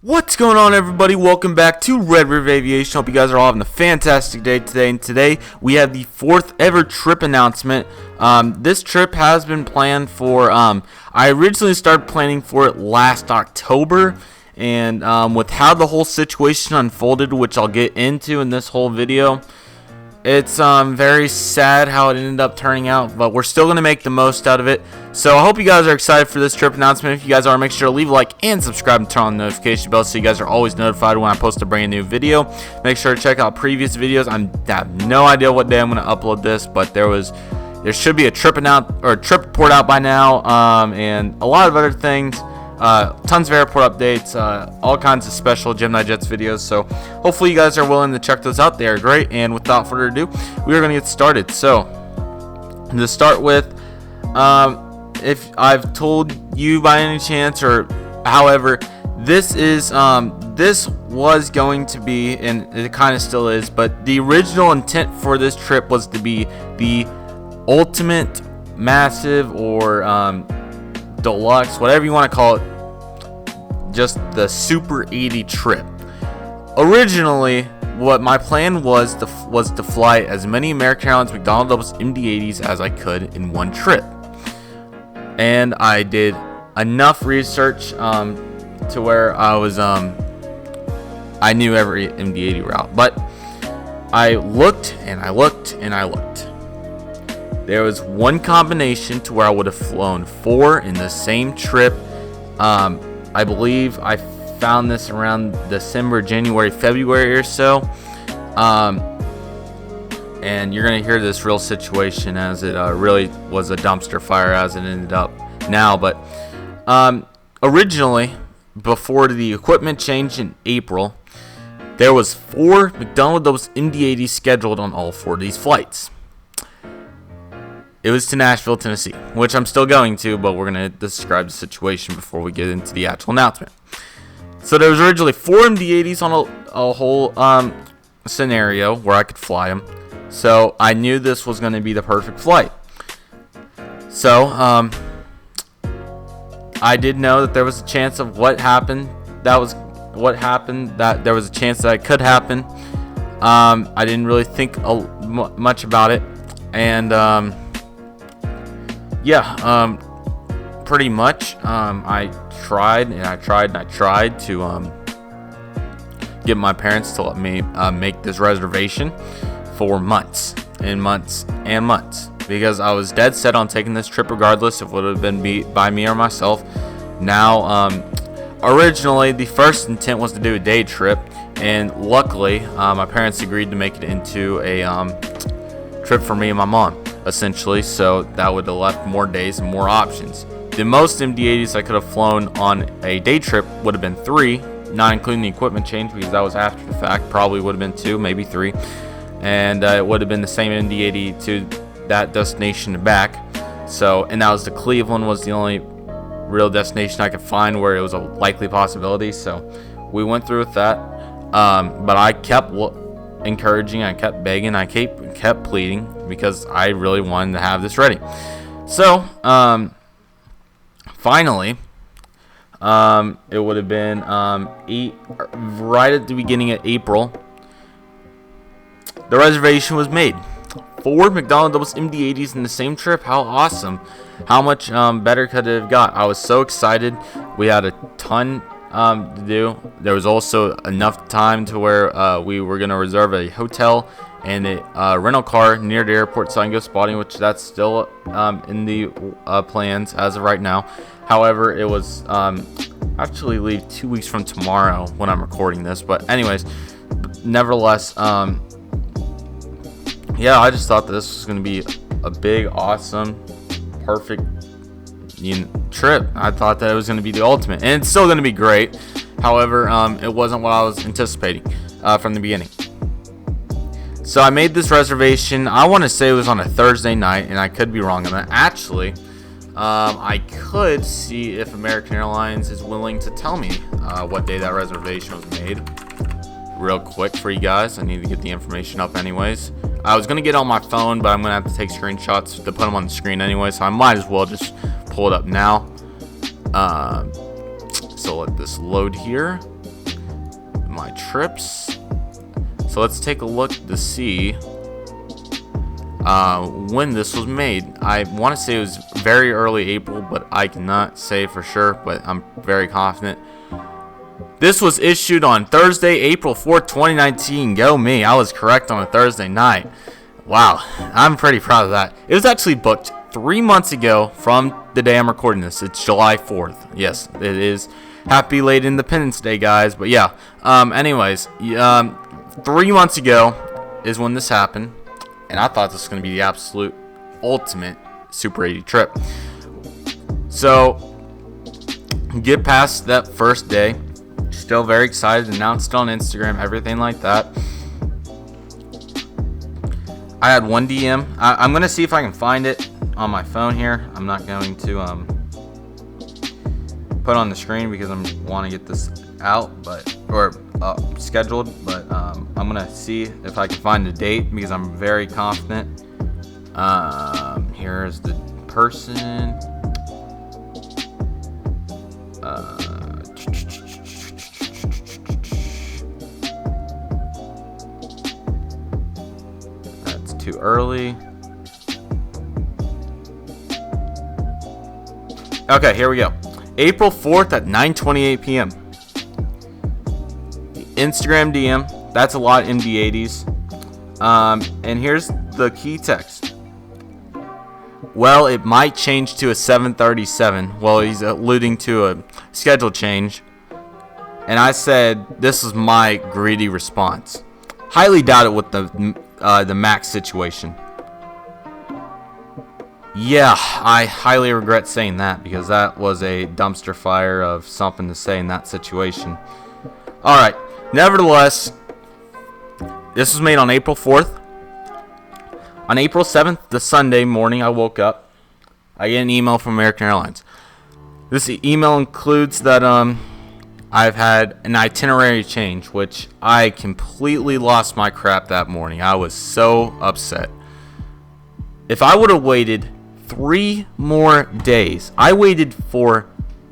What's going on, everybody? Welcome back to Red River Aviation. Hope you guys are all having a fantastic day today. And today we have the 4th ever trip announcement. This trip has been planned for, I originally started planning for it last October. And with how the whole situation unfolded, which I'll get into in this whole video, it's very sad how it ended up turning out, but we're still going to make the most out of it. So I hope you guys are excited for this trip announcement. If you guys are, make sure to leave a like and subscribe and turn on the notification bell so you guys are always notified when I post a brand new video. Make sure to check out previous videos. I have no idea what day I'm going to upload this, but there should be a trip report out by now, and a lot of other things. Tons of airport updates, all kinds of special Gemini Jets videos. So hopefully you guys are willing to check those out. They are great. And without further ado, we are going to get started. So to start with, if I've told you by any chance, or however, this was going to be, and it kind of still is, but the original intent for this trip was to be the ultimate massive or deluxe, whatever you want to call it, just the Super 80 trip. Originally, what my plan was to fly as many American Airlines McDonnell MD-80s as I could in one trip, and I did enough research to where I knew every MD-80 route, but I looked and I looked and I looked. There was one combination to where I would have flown 4 in the same trip. I believe I found this around December, January, February or so. And you're going to hear this real situation as it really was a dumpster fire as it ended up now. But originally, before the equipment change in April, there was 4 McDonnell MD-80s scheduled on all 4 of these flights. It was to Nashville, Tennessee, which I'm still going to, but we're going to describe the situation before we get into the actual announcement. So there was originally 4 MD-80s on a whole scenario where I could fly them. So I knew this was going to be the perfect flight. So I did know that there was a chance of that there was a chance that it could happen. I didn't really think much about it. And pretty much, I tried to get my parents to let me make this reservation for months and months and months, because I was dead set on taking this trip regardless if it would have been by me or myself. Now, originally, the first intent was to do a day trip, and luckily, my parents agreed to make it into a trip for me and my mom, essentially, so that would have left more days and more options. The most MD-80s I could have flown on a day trip would have been 3, not including the equipment change, because that was after the fact. Probably would have been 2, maybe 3, and it would have been the same MD-80 to that destination and back. So, and that was the Cleveland was the only real destination I could find where it was a likely possibility. So we went through with that, but I kept encouraging, I kept begging, I kept pleading, because I really wanted to have this ready. So finally, it would have been right at the beginning of April, the reservation was made. 4 McDonnell MD-80s in the same trip. How awesome! How much better could it have got? I was so excited. We had a ton to do. There was also enough time to where we were going to reserve a hotel and a rental car near the airport so I can go spotting, which that's still in the plans as of right now. However, it was actually leave 2 weeks from tomorrow when I'm recording this. But anyways, nevertheless, I just thought that this was going to be a big, awesome, perfect trip. I thought that it was going to be the ultimate, and it's still going to be great. However, it wasn't what I was anticipating from the beginning. So I made this reservation. I want to say it was on a Thursday night, and I could be wrong on that. Actually, I could see if American Airlines is willing to tell me what day that reservation was made. Real quick for you guys. I need to get the information up anyways. I was going to get it on my phone, but I'm going to have to take screenshots to put them on the screen anyway, so I might as well just pull it up now. So let this load here. my trips. So let's take a look to see when this was made. I want to say it was very early April, but I cannot say for sure, but I'm very confident. This was issued on Thursday, April 4th, 2019. Go me. I was correct on a Thursday night. Wow. I'm pretty proud of that. It was actually booked 3 months ago from the day I'm recording this. It's July 4th. Yes, it is. Happy late Independence Day, guys. But yeah. Anyways, 3 months ago is when this happened. And I thought this was going to be the absolute ultimate Super 80 trip. So, get past that first day. Still very excited. Announced on Instagram, everything like that. I had one DM. I'm going to see if I can find it on my phone here. I'm not going to put on the screen because I want to get this out, or scheduled. But I'm going to see if I can find the date because I'm very confident. Here's the person. Too early. Okay, here we go. April 4th at 9:28 p.m. Instagram DM. That's a lot of MD80s. And here's the key text. Well, it might change to a 7:37. Well, he's alluding to a schedule change. And I said, this is my greedy response. Highly doubt it with the max situation. Yeah, I highly regret saying that because that was a dumpster fire of something to say in that situation. Alright, nevertheless, this was made on April 4th. On April 7th, the Sunday morning, I woke up. I get an email from American Airlines. This email includes that I've had an itinerary change, which I completely lost my crap that morning. I was so upset. If I would have waited 3 more days, I waited for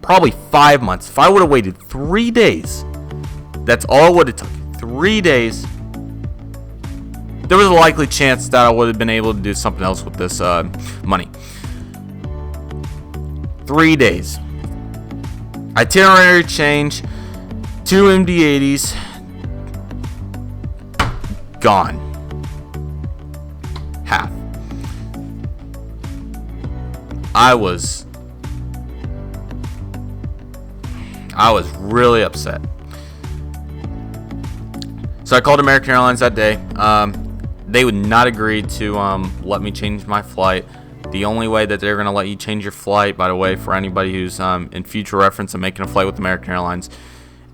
probably 5 months. If I would have waited 3 days, that's all it would have took. 3 days. There was a likely chance that I would have been able to do something else with this money. 3 days. Itinerary change, 2 MD80s, gone. Half. I was really upset. So I called American Airlines that day. They would not agree to let me change my flight. The only way that they're going to let you change your flight, by the way, for anybody who's in future reference and making a flight with American Airlines,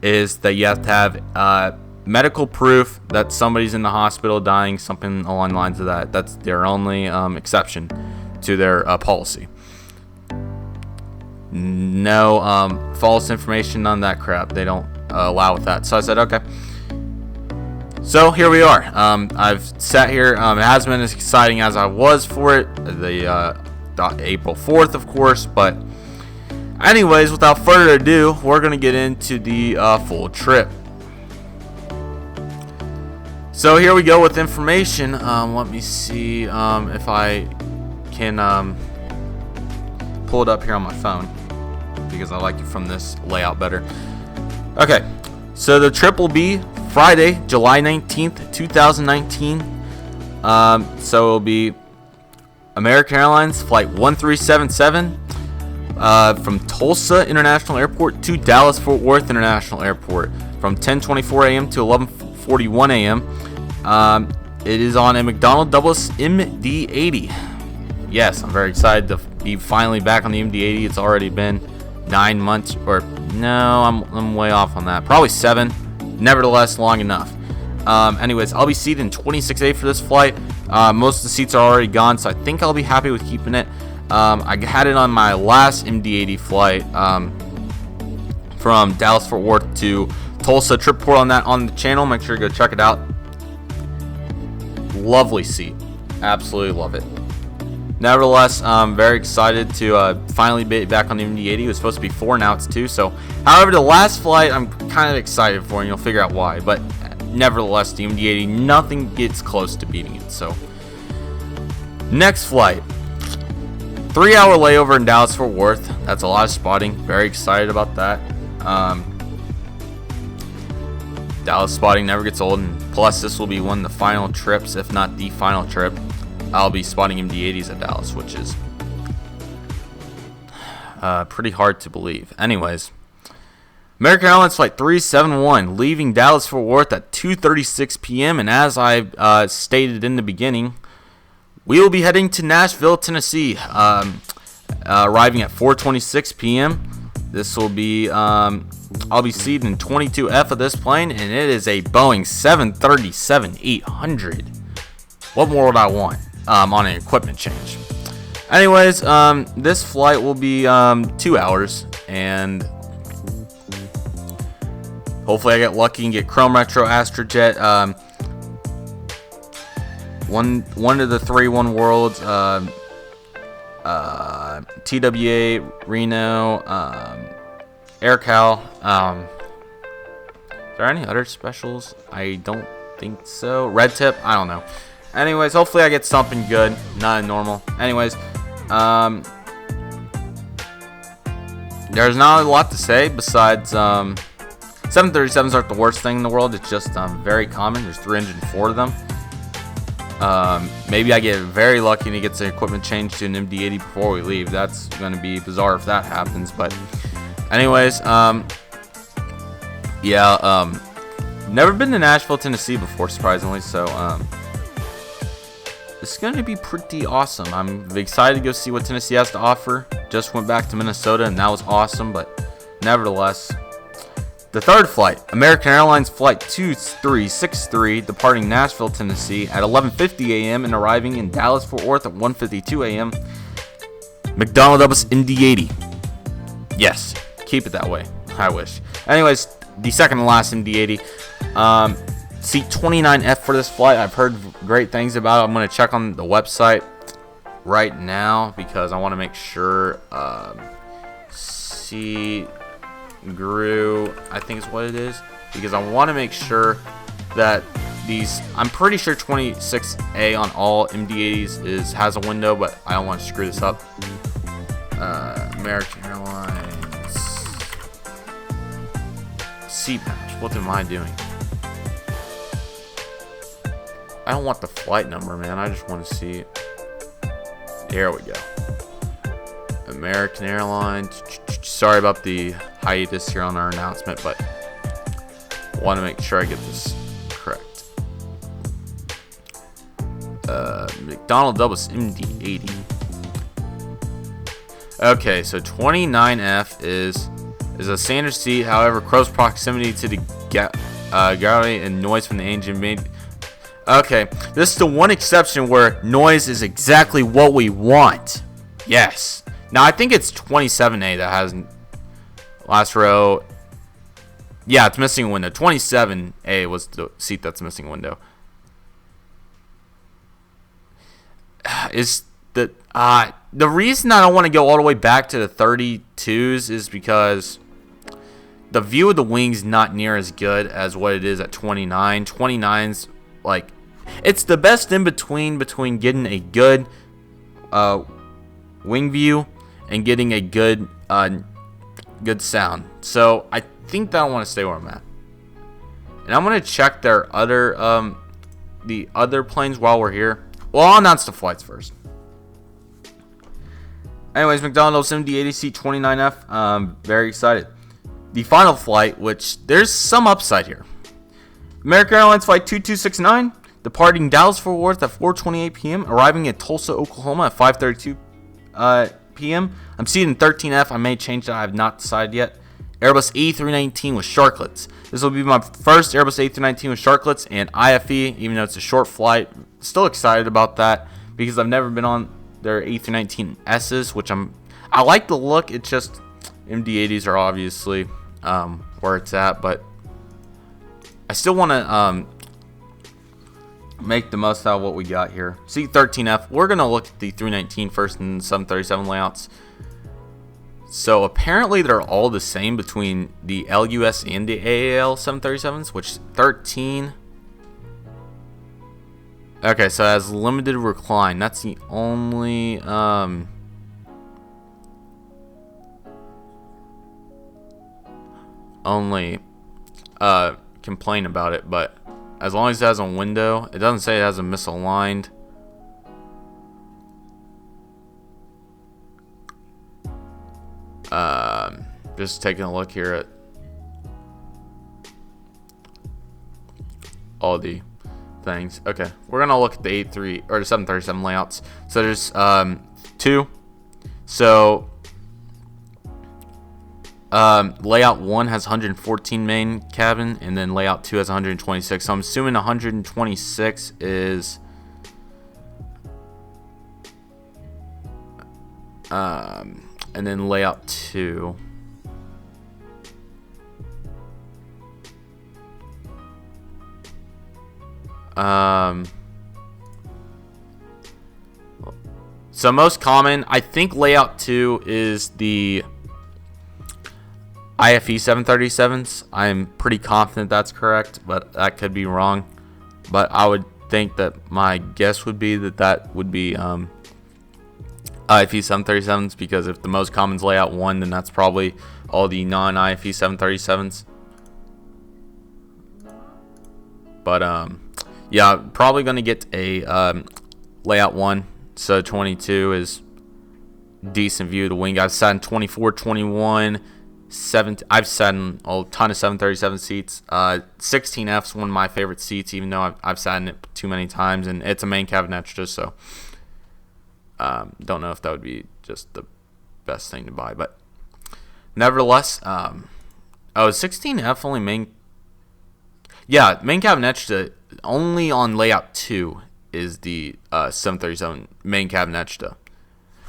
is that you have to have medical proof that somebody's in the hospital dying, something along the lines of that. That's their only exception to their policy. No false information, none of that crap. They don't allow with that. So I said, okay. So here we are. I've sat here. It hasn't been as exciting as I was for it. The April 4th, of course. But anyways, without further ado, we're going to get into the full trip. So here we go with information. Let me see if I can pull it up here on my phone, because I like it from this layout better. Okay, so the trip will be Friday, July 19th, 2019. So it'll be American Airlines Flight 1377 from Tulsa International Airport to Dallas Fort Worth International Airport from 10:24 a.m. to 11:41 a.m. It is on a McDonnell Douglas MD-80. Yes, I'm very excited to be finally back on the MD-80. It's already been 9 months, or no, I'm way off on that. Probably 7. Nevertheless, long enough. Anyways, I'll be seated in 26A for this flight. Most of the seats are already gone, so I think I'll be happy with keeping it. I had it on my last MD-80 flight from Dallas Fort Worth to Tulsa. Trip report on that on the channel. Make sure to go check it out. Lovely seat. Absolutely love it. Nevertheless, I'm very excited to finally be back on the MD-80. It was supposed to be 4, now it's 2. So, however, the last flight I'm kind of excited for, and you'll figure out why. But nevertheless, the MD-80, nothing gets close to beating it. So, next flight, 3-hour layover in Dallas Fort Worth. That's a lot of spotting. Very excited about that. Dallas spotting never gets old, and plus this will be one of the final trips, if not the final trip. I'll be spotting MD-80s at Dallas, which is pretty hard to believe. Anyways, American Airlines Flight 371 leaving Dallas Fort Worth at 2:36 p.m. And as I stated in the beginning, we will be heading to Nashville, Tennessee, arriving at 4:26 p.m. This will be I'll be seated in 22F of this plane, and it is a Boeing 737-800. What more would I want? On an equipment change. Anyways, this flight will be 2 hours, and hopefully I get lucky and get Chrome Retro Astrojet, one of the 3 One Worlds, TWA, Reno, AirCal. Is there any other specials? I don't think so. Red Tip? I don't know. Anyways, hopefully I get something good, not normal. Anyways, there's not a lot to say besides 737s aren't the worst thing in the world. It's just very common. There's 304 of them. Maybe I get very lucky and he gets the equipment changed to an MD-80 before we leave. That's going to be bizarre if that happens. But anyways, yeah, never been to Nashville, Tennessee before, surprisingly. So it's going to be pretty awesome. I'm excited to go see what Tennessee has to offer. Just went back to Minnesota, and that was awesome. But nevertheless, the third flight, American Airlines Flight 2363, departing Nashville, Tennessee at 11:50 a.m. and arriving in Dallas, Fort Worth at 1:52 a.m. McDonnell Douglas MD-80. Yes, keep it that way. I wish. Anyways, the second to last MD-80. Seat 29F for this flight. I've heard great things about it. I'm going to check on the website right now because I want to make sure. Seat grew, I think is what it is, because I want to make sure that these, I'm pretty sure 26A on all MD-80s has a window, but I don't want to screw this up. American Airlines seat match. What am I doing? I don't want the flight number, man. I just want to see it. There we go. American Airlines. Sorry about the hiatus here on our announcement, but I want to make sure I get this correct. McDonnell Douglas MD-80. Okay, so 29F is a standard seat. However, close proximity to the galley and noise from the engine made. Okay, this is the one exception where noise is exactly what we want. Yes. Now, I think it's 27A that has last row. Yeah, it's missing a window. 27A was the seat that's missing a window. Is the reason I don't want to go all the way back to the 32s is because the view of the wings not near as good as what it is at 29. 29's like, it's the best in between getting a good wing view and getting a good sound. So I think that I want to stay where I'm at, and I'm gonna check their other the other planes while we're here. Well, I'll announce the flights first. Anyways, McDonnell's MD-80 seat 29F. Very excited. The final flight, which there's some upside here. American Airlines Flight 2269, departing Dallas Fort Worth at 4:28 p.m., arriving at Tulsa, Oklahoma at 5:32 p.m. I'm seated in 13F. I may change that. I have not decided yet. Airbus A319 with sharklets. This will be my first Airbus A319 with sharklets and IFE, even though it's a short flight. Still excited about that because I've never been on their A319S's, which I like the look. It's just MD-80s are obviously where it's at, but I still want to make the most out of what we got here. C13F. We're gonna look at the 319 first and 737 layouts. So apparently they're all the same between the LUS and the AAL 737s, which 13. Okay, so it has limited recline. That's the only complaint about it, but as long as it has a window, it doesn't say it has a misaligned. Just taking a look here at all the things. Okay, we're gonna look at the 83 or the 737 layouts. So there's two. So layout 1 has 114 main cabin, and then layout 2 has 126. So I'm assuming 126 is and then layout 2. So most common, I think layout 2 is the IFE 737s. I'm pretty confident that's correct, but that could be wrong. But I would think that my guess would be that that would be IFE 737s, because if the most common is layout 1, then that's probably all the non-IFE 737s. But yeah, probably gonna get a layout 1. So 22 is decent view of the wing. I've sat in 24, 21, 7. I've sat in a ton of 737 seats. 16F is one of my favorite seats, even though I've sat in it too many times, and it's a main cabin extra. So don't know if that would be just the best thing to buy, but nevertheless, 16F only main. Yeah, main cabin extra only on layout 2 is the 737 main cabin extra.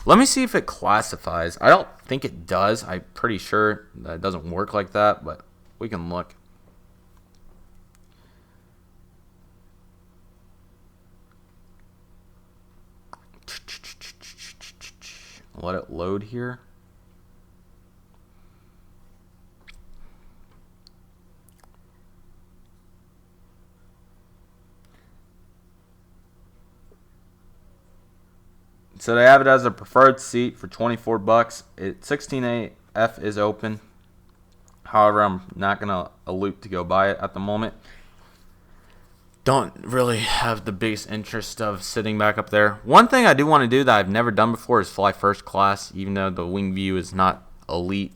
Let me see if it classifies. I don't think it does. I'm pretty sure that it doesn't work like that, but we can look. Let it load here. So they have it as a preferred seat for 24 bucks. 16AF is open. However, I'm not gonna loop to go buy it at the moment. Don't really have the biggest interest of sitting back up there. One thing I do want to do that I've never done before is fly first class. Even though the wing view is not elite,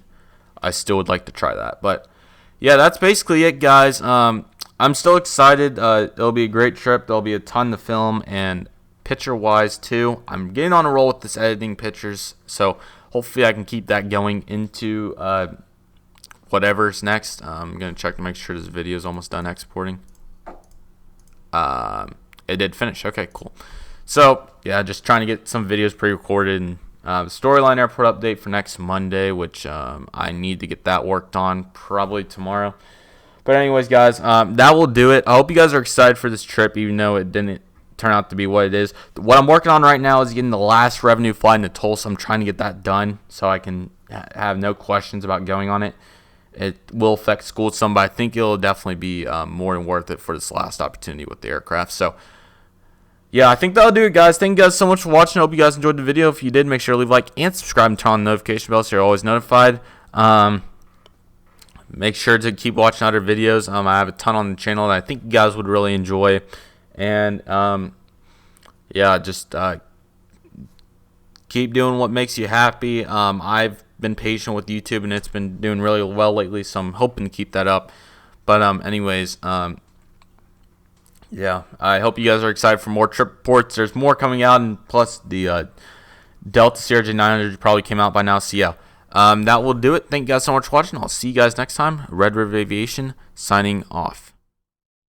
I still would like to try that. But yeah, that's basically it, guys. I'm still excited. It'll be a great trip. There'll be a ton to film, and picture wise too, I'm getting on a roll with this editing pictures, so hopefully I can keep that going into whatever's next. I'm gonna check to make sure this video is almost done exporting. It did finish. Okay, cool. So yeah, just trying to get some videos pre-recorded, and storyline airport update for next Monday, which I need to get that worked on probably tomorrow. But anyways, guys, that will do it. I hope you guys are excited for this trip, even though it didn't turn out to be what it is. What I'm working on right now is getting the last revenue flight into Tulsa. I'm trying to get that done so I can have no questions about going on it. It will affect school some, but I think it'll definitely be more than worth it for this last opportunity with the aircraft. So yeah, I think that'll do it, guys. Thank you guys so much for watching. I hope you guys enjoyed the video. If you did, make sure to leave a like and subscribe and turn on the notification bell so you're always notified. Make sure to keep watching other videos. I have a ton on the channel that I think you guys would really enjoy. And yeah, just keep doing what makes you happy. I've been patient with YouTube, and it's been doing really well lately, so I'm hoping to keep that up. But anyways, yeah, I hope you guys are excited for more trip reports. There's more coming out, and plus the Delta CRJ900 probably came out by now. So yeah, that will do it. Thank you guys so much for watching. I'll see you guys next time. Red River Aviation signing off.